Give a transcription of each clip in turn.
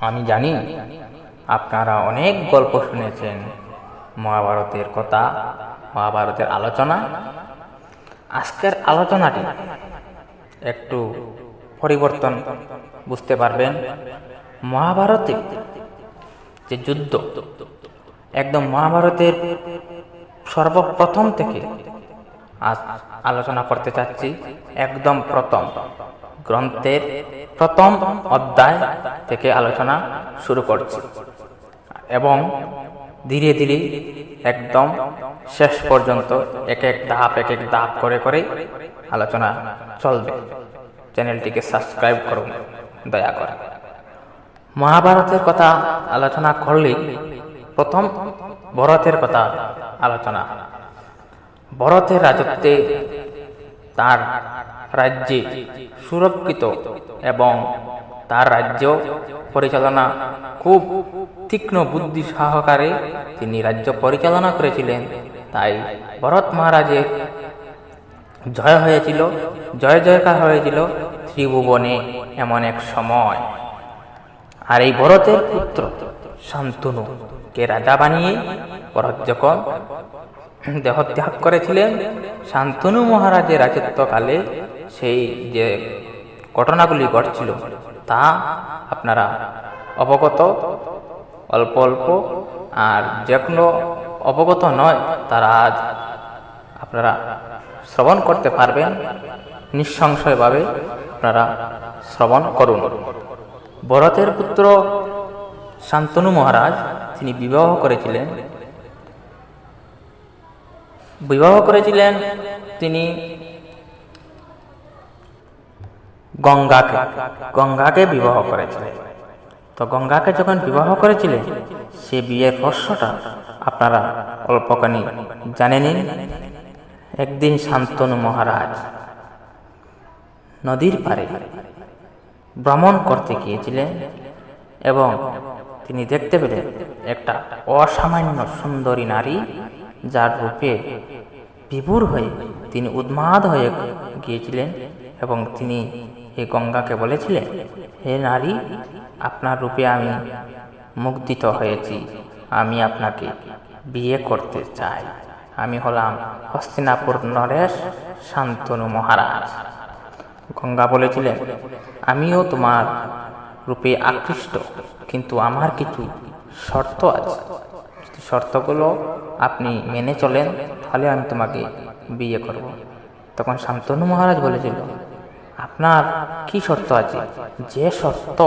আমি জানি আপনারা অনেক গল্প শুনেছেন, মহাভারতের কথা, মহাভারতের আলোচনা। আজকের আলোচনাটি একটু পরিবর্তন বুঝতে পারবেন। মহাভারতে যে যুদ্ধ, একদম মহাভারতের সর্বপ্রথম থেকে আজ আলোচনা করতে চাচ্ছি। একদম প্রথম গ্রন্থের প্রথম অধ্যায় থেকে আলোচনা শুরু করছি এবং ধীরে ধীরে একদম শেষ পর্যন্ত এক এক ধাপ করে করে আলোচনা চলবে। চ্যানেলটিকে সাবস্ক্রাইব করুন দয়া করে। মহাভারতের কথা আলোচনা করলে প্রথম ভরতের কথা আলোচনা। ভরতের রাজত্বে তার রাজ্যে সুরক্ষিত এবং তার রাজ্য পরিচালনা খুব তীক্ষ্ণ বুদ্ধি সহকারে তিনি রাজ্য পরিচালনা করেছিলেন। তাই ভরত মহারাজের জয় হয়েছিল, জয় জয়কার হয়েছিল ত্রিভুবনে এমন এক সময়। আর এই ভরতের পুত্র শান্তনুকে রাজা বানিয়ে ভরত যখন দেহত্যাগ করেছিলেন, শান্তনু মহারাজের রাজত্বকালে সেই যে ঘটনাগুলি ঘটছিল তা আপনারা অবগত অল্প অল্প, আর যেগুলো অবগত নয় তারা আজ আপনারা শ্রবণ করতে পারবেন। নিঃসংশয়ভাবে আপনারা শ্রবণ করুন। ভরতের পুত্র শান্তনু মহারাজ তিনি বিবাহ করেছিলেন তিনি গঙ্গাকে বিবাহ করেছিলেন। তো গঙ্গাকে যখন বিবাহ করেছিলেন, সে বিয়ের রহস্যটা আপনারা অল্পখানি জানে নিন। একদিন শান্তনু মহারাজ নদীর পাড়ে ভ্রমণ করতে গিয়েছিলেন এবং তিনি দেখতে পেলেন একটা অসামান্য সুন্দরী নারী, যার রূপে বিভোর হয়ে তিনি উন্মাদ হয়ে গিয়েছিলেন এবং তিনি এই গঙ্গাকে বলেছিলেন, হে নারী, আপনার রূপে আমি মুগ্ধিত হয়েছি, আমি আপনাকে বিয়ে করতে চাই। আমি হলাম হস্তিনাপুর নরেশ শান্তনু মহারাজ। গঙ্গা বলেছিলেন, আমিও তোমার রূপে আকৃষ্ট, কিন্তু আমার কিছু শর্ত আছে। যদি শর্তগুলো আপনি মেনে চলেন তাহলে আমি তোমাকে বিয়ে করব। তখন শান্তনু মহারাজ বলেছিল, আপনার কি শর্ত আছে? যে শর্ত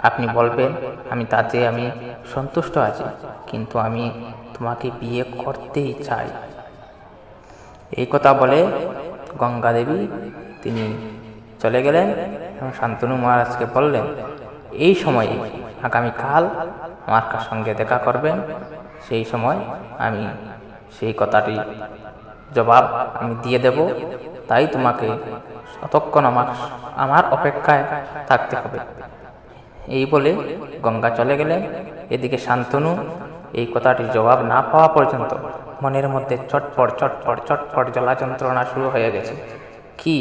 আপনি বলবেন আমি সন্তুষ্ট আছি, কিন্তু আমি তোমাকে বিয়ে করতেই চাই। এই কথা বলে গঙ্গা দেবী তিনি চলে গেলেন এবং শান্তনু মহারাজকে বললেন, এই সময়ে আগামীকাল আমার সঙ্গে দেখা করবেন, সেই সময় আমি সেই কথাটি জবাব আমি দিয়ে দেব, তাই তোমাকে ততক্ষণ আমার অপেক্ষায় থাকতে হবে। এই বলে গঙ্গা চলে গেলেন। এদিকে শান্তনু এই কথাটির জবাব না পাওয়া পর্যন্ত মনের মধ্যে চটপট চটপট চটপট জ্বালা যন্ত্রণা শুরু হয়ে গেছে। কি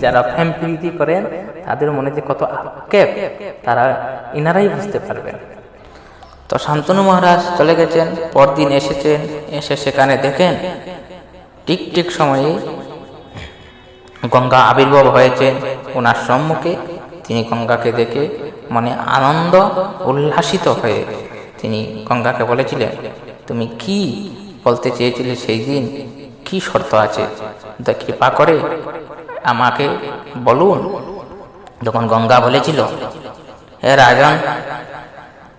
যারা প্রেম প্রীতি করেন তাদের মনে যে কত আক্ষেপ তারা ইনারাই বুঝতে পারবেন। তো শান্তনু মহারাজ চলে গেছেন, পরদিন এসেছেন, এসে সেখানে দেখেন ঠিক সময়ে গঙ্গা আবির্ভাব হয়েছেন ওনার সম্মুখে। তিনি গঙ্গাকে দেখে মনে আনন্দ উল্লাসিত হয়ে তিনি গঙ্গাকে বলেছিলেন, তুমি কি বলতে চেয়েছিলে সেই দিন? কি শর্ত আছে কৃপা করে আমাকে বলুন। যখন গঙ্গা বলেছিল, হে রাজন,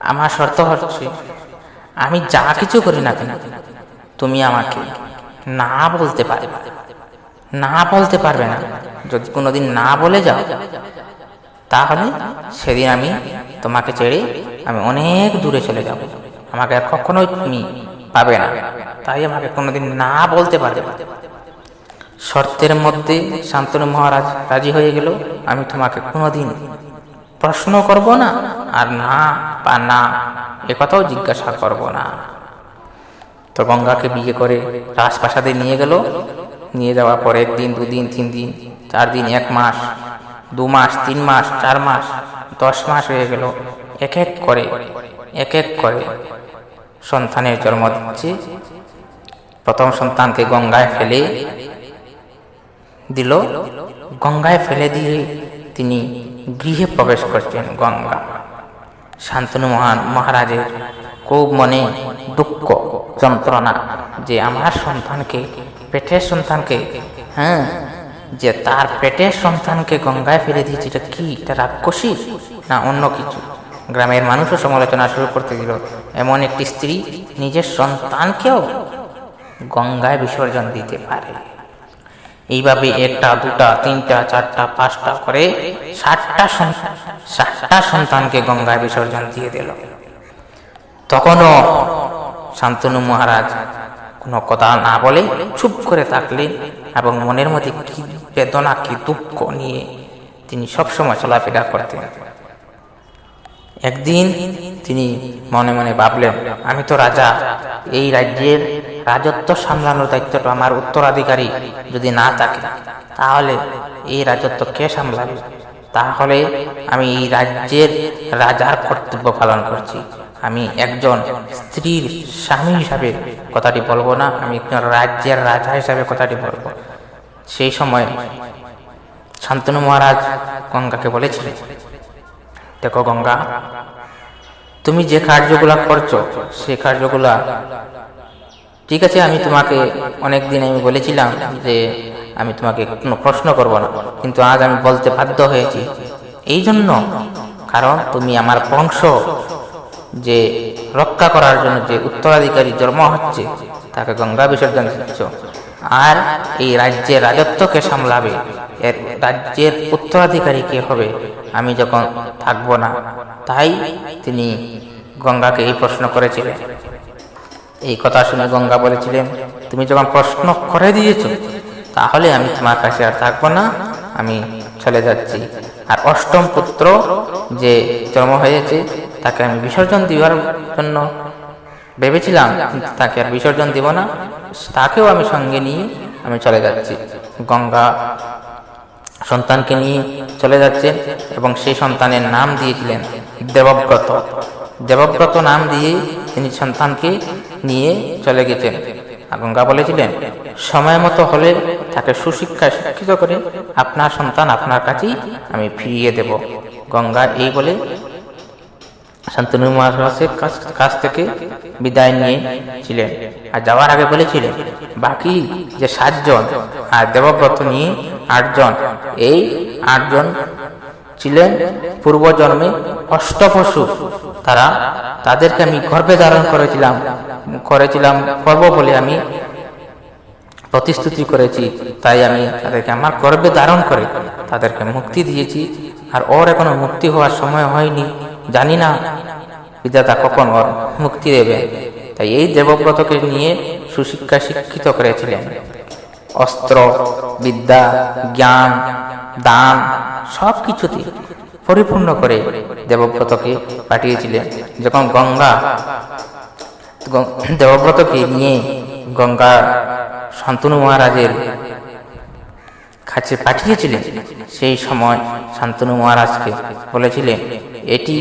আমার শর্ত হচ্ছে আমি যা কিছু করি না কেন তুমি আমাকে না বলতে পারবে না। যদি কোনোদিন না বলে যাও তাহলে সেদিন আমি তোমাকে ছেড়ে আমি অনেক দূরে চলে যাব, আমাকে আর কখনোই তুমি পাবে না। তাই আমাকে কোনোদিন না বলতে পারবে। শর্তের মধ্যে শান্তনু মহারাজ রাজি হয়ে গেল, আমি তোমাকে কোনোদিন প্রশ্ন করব না, আর না বা না একথাও জিজ্ঞাসা করব না। তো গঙ্গাকে বিয়ে করে রাজপ্রাসাদে নিয়ে গেল। নিয়ে যাওয়ার পর 1 দিন 2 দিন 3 দিন 4 দিন 1 মাস 2 মাস, 3 মাস, 4 মাস, 10 মাস হয়ে গেল। এক এক করে সন্তানের জন্ম দিচ্ছে। প্রথম সন্তানকে গঙ্গায় ফেলে দিল। গঙ্গায় ফেলে দিয়ে তিনি গৃহে প্রবেশ করছেন। গঙ্গা শান্তনু মহারাজের খুব মনে দুঃখ, যন্ত্রণা, যে আমার সন্তানকে, পেটের সন্তানকে, যে তার পেটের সন্তানকে গঙ্গায় ফেলে দিয়েছে, এটা কি, এটা রাক্ষসী না অন্য কিছু? গ্রামের মানুষও সমালোচনা শুরু করতে দিল, এমন একটি স্ত্রী নিজের সন্তানকেও গঙ্গায় বিসর্জন দিতে পারে। এইভাবে 1টা, 2টা, 3টা, 4টা, 5টা করে 60টা সন্তানকে গঙ্গায় বিসর্জন দিয়ে দিল। তখনও শান্তনু মহারাজ কোনো কথা না বলে চুপ করে থাকলেন এবং মনের মধ্যে কি বেদনা, কি দুঃখ নিয়ে তিনি সবসময় চলাফেরা করতেন। একদিন তিনি মনে মনে ভাবলেন, আমি তো রাজা, এই রাজ্যের রাজত্ব সামলানোর দায়িত্বটা আমার উত্তরাধিকারী যদি না থাকে, তাহলে এই রাজত্ব কে সামলাবে? তাহলে আমি এই রাজ্যের রাজার কর্তব্য পালন করছি। আমি একজন স্ত্রীর স্বামী হিসাবে কথাটি বলবো না, আমি একজন রাজ্যের রাজা হিসাবে কথাটি বলবো। সেই সময় শান্তনু মহারাজ গঙ্গাকে বলেছিলেন, দেখো গঙ্গা, তুমি যে কার্যগুলা করছো সে কার্যগুলা ঠিক আছে, আমি তোমাকে অনেকদিন আমি বলেছিলাম যে আমি তোমাকে কোনো প্রশ্ন করব না, কিন্তু আজ আমি বলতে বাধ্য হয়েছি। এই জন্য, কারণ তুমি আমার বংশ যে রক্ষা করার জন্য যে উত্তরাধিকারী জন্ম হচ্ছে তাকে গঙ্গা বিসর্জন দিচ্ছ, আর এই রাজ্যের রাজত্বকে সামলাবে, এর রাজ্যের উত্তরাধিকারী কে হবে আমি যখন থাকবো না। তাই তিনি গঙ্গাকে এই প্রশ্ন করেছিলেন। এই কথা শুনে গঙ্গা বলেছিলেন, তুমি যখন প্রশ্ন করে দিয়েছ, তাহলে আমি তোমার কাছে আর থাকবো না, আমি চলে যাচ্ছি। আর 8ম পুত্র যে জন্ম হয়েছে তাকে আমি বিসর্জন দেওয়ার জন্য ভেবেছিলাম, তাকে আর বিসর্জন দিব না, তাকেও আমি সঙ্গে নিয়ে আমি চলে যাচ্ছি। গঙ্গা সন্তানকে নিয়ে চলে যাচ্ছেন এবং সেই সন্তানের নাম দিয়েছিলেন দেবব্রত। দেবব্রত নাম দিয়ে তিনি সন্তানকে নিয়ে চলে গেছেন। গঙ্গা বলেছিলেন, সময় মতো হলে তাকে সুশিক্ষায় শিক্ষিত করে আপনার সন্তান আপনার কাছেই আমি ফিরিয়ে দেব। গঙ্গা এই বলে শান্তনু মহারাজের কাছ থেকে বিদায় নিয়েছিলেন। আর যাওয়ার আগে বলেছিলেন, বাকি যে 7 জন আর দেবব্রত নিয়ে 8 জন, এই 8 জন ছিলেন পূর্বজন্মে অষ্টপশু। তাদেরকে আমি গর্ভে ধারণ করেছিলাম করব বলে আমি প্রতিশ্রুতি করেছি, তাই আমি তাদেরকে আমার গর্ভে ধারণ করে তাদেরকে মুক্তি দিয়েছি। আর ওর এখনো মুক্তি হওয়ার সময় হয়নি, জানি না বিধাতা কখন ওর মুক্তি দেবে। তাই এই দেবব্রতকে নিয়ে সুশিক্ষা শিক্ষিত করেছিলেন। অস্ত্র, বিদ্যা, জ্ঞান, দান সবকিছুতে পরিপূর্ণ করে দেবব্রতকে পাঠিয়েছিলেন। যখন গঙ্গা দেবব্রতকে নিয়ে গঙ্গা শান্তনু মহারাজের কাছে পাঠিয়েছিলেন, সেই সময় শান্তনু মহারাজকে বলেছিলেন, এটি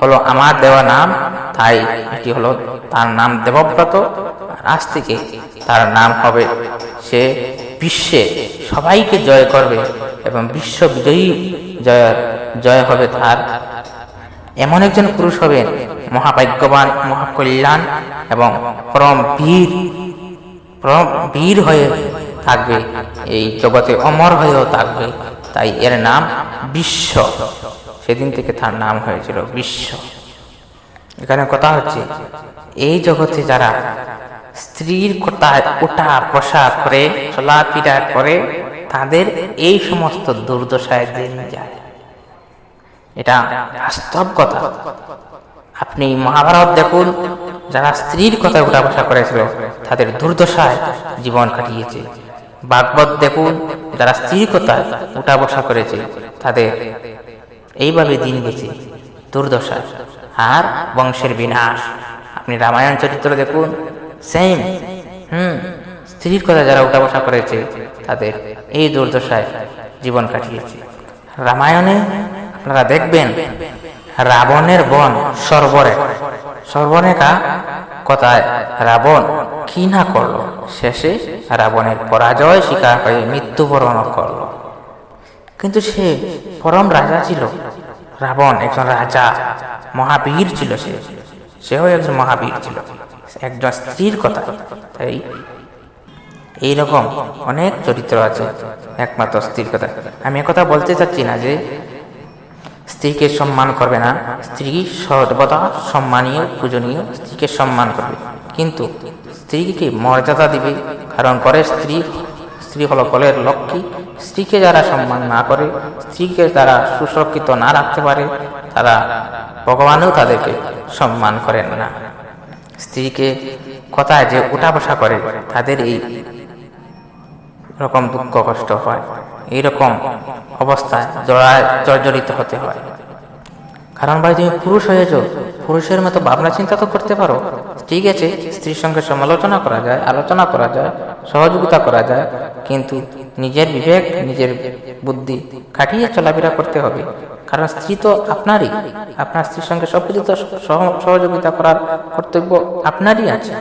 হলো আমার দেওয়া নাম, তাই এটি হলো তার নাম দেবব্রত। আজ থেকে তার নাম হবে, সে বিশ্বে সবাইকে জয় করবে এবং বিশ্ব বিজয়ী জয় হবে তার। এমন একজন পুরুষ হবেন, মহাভাগ্যবান, মহাকল্যাণ এবং পরম বীর হয়ে থাকবে, এই জগতে অমর হয়েও থাকবে। তাই এর নাম বিশ্ব। সেদিন থেকে তার নাম হয়েছিল বিশ্ব। এখানে কথা হচ্ছে, এই জগতে যারা স্ত্রীর কথায় ওঠা বসা করে, চলাফেরা করে, তাদের এই সমস্ত দুর্দশায় দিন যায়। এটা বাস্তব কথা। আপনি মহাভারত দেখুন, যারা স্ত্রীর কথায় উঠা বসা করেছিল তাদের দুর্দশায় জীবন কাটিয়েছে। ভাগবত দেখুন, যারা স্ত্রীর কথায় উঠা বসা করেছে তাদের এইভাবে দিন গেছে দুর্দশা আর বংশের বিনাশ। আপনি রামায়ণ চরিত্র দেখুন, সেম স্ত্রীর কথা যারা উঠা বসা করেছে তাদের এই দুর্দশায় জীবন কাটিয়েছে। রামায়ণে আপনারা দেখবেন রাবণের বোন সর্বরেখা কথায় রাবণ কি না করলো, শেষে রাবণের পরাজয় শিকার হয়ে মৃত্যুবরণ করলো। কিন্তু সে পরম রাজা ছিল। রাবণ একজন রাজা, মহাবীর ছিল। সেও একজন মহাবীর ছিল। একজন স্ত্রীর কথা, তাই এইরকম অনেক চরিত্র আছে। একমাত্র স্ত্রীর কথা আমি একথা বলতে চাচ্ছি না যে স্ত্রীকে সম্মান করবে না। স্ত্রী সর্বদা সম্মানীয়, পূজনীয়, স্ত্রীকে সম্মান করবে, কিন্তু স্ত্রীকে মর্যাদা দিবে। কারণ করে স্ত্রী হলো ঘরের লক্ষ্মী। স্ত্রীকে যারা সম্মান না করে, স্ত্রীকে যারা সুরক্ষিত না রাখতে পারে, তারা ভগবানও তাদেরকে সম্মান করেন না। স্ত্রীকে কথায় যে উঠা বসা করে, তাদের এই রকম দুঃখ কষ্ট হয়, এইরকম অবস্থায় জর্জরিত হতে হয়। কারণ ভাই, তুমি পুরুষ হয়েছ, পুরুষের মতো ভাবনা চিন্তা তো করতে পারো। ঠিক আছে, স্ত্রীর সঙ্গে সমালোচনা করা যায়, আলোচনা করা যায়, সহযোগিতা করা যায়, কিন্তু নিজের বিবেক, নিজের বুদ্ধি খাটিয়ে চলাফেরা করতে হবে। কারণ স্ত্রী তো আপনারই, আপনার স্ত্রীর সঙ্গে সবকিছু তো সহযোগিতা করার কর্তব্য আপনারই আছে।